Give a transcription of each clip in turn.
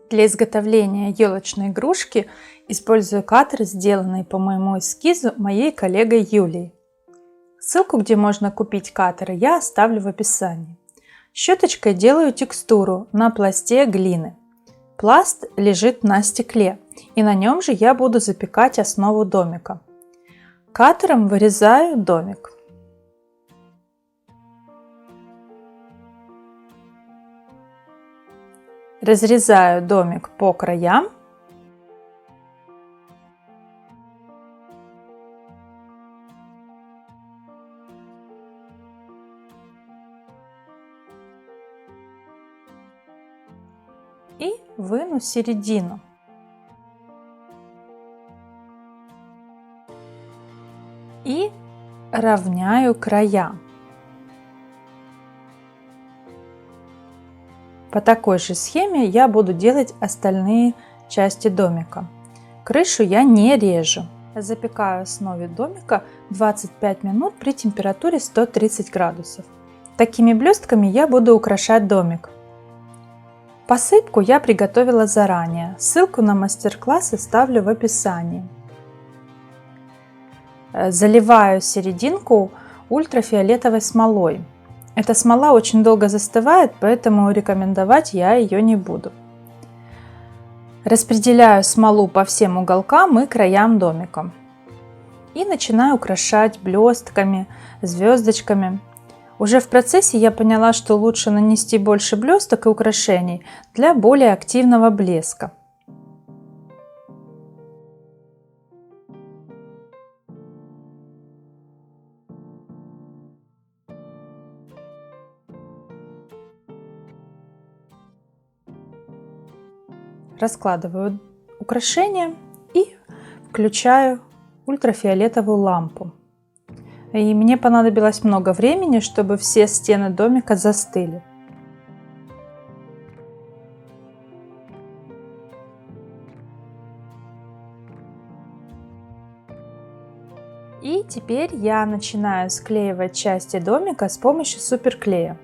Для изготовления елочной игрушки использую катер, сделанный по моему эскизу моей коллегой Юлией. Ссылку, где можно купить катеры, я оставлю в описании. Щеточкой делаю текстуру на пласте глины. Пласт лежит на стекле, и на нем же я буду запекать основу домика. Катером вырезаю домик. Разрезаю домик по краям. И выну середину. И равняю края. По такой же схеме я буду делать остальные части домика. Крышу я не режу. Запекаю основу домика 25 минут при температуре 130 градусов. Такими блестками я буду украшать домик. Посыпку я приготовила заранее. Ссылку на мастер-класс оставлю в описании. Заливаю серединку ультрафиолетовой смолой. Эта смола очень долго застывает, поэтому рекомендовать я ее не буду. Распределяю смолу по всем уголкам и краям домика. И начинаю украшать блестками, звездочками. Уже в процессе я поняла, что лучше нанести больше блесток и украшений для более активного блеска. Раскладываю украшения и включаю ультрафиолетовую лампу. И мне понадобилось много времени, чтобы все стены домика застыли. И теперь я начинаю склеивать части домика с помощью суперклея.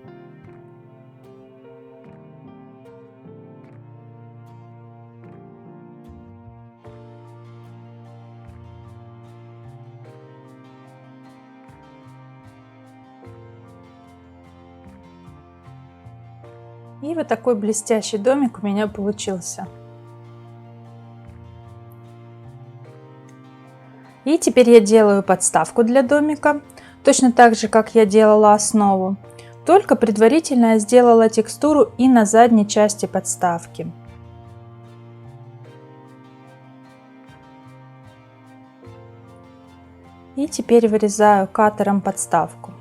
И вот такой блестящий домик у меня получился. И теперь я делаю подставку для домика, точно так же, как я делала основу. Только предварительно я сделала текстуру и на задней части подставки. И теперь вырезаю катером подставку.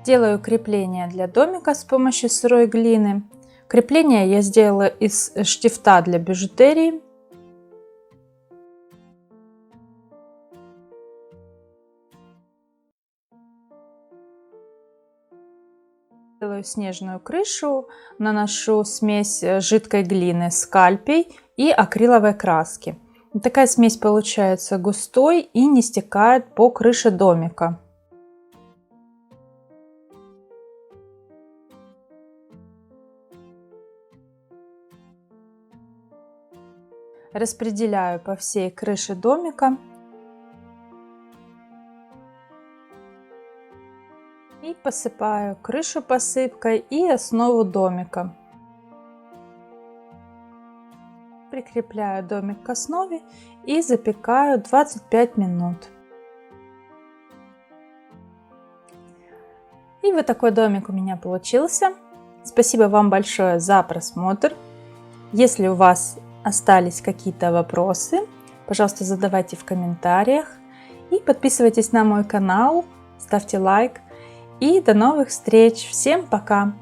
Делаю крепление для домика с помощью сырой глины. Крепление я сделала из штифта для бижутерии. Делаю снежную крышу, наношу смесь жидкой глины с кальпий и акриловой краски. Такая смесь получается густой и не стекает по крыше домика. Распределяю по всей крыше домика. И посыпаю крышу посыпкой и основу домика. Прикрепляю домик к основе и запекаю 25 минут. И вот такой домик у меня получился. Спасибо вам большое за просмотр. Если у вас остались какие-то вопросы, пожалуйста, задавайте в комментариях. И подписывайтесь на мой канал, ставьте лайк. И до новых встреч. Всем пока!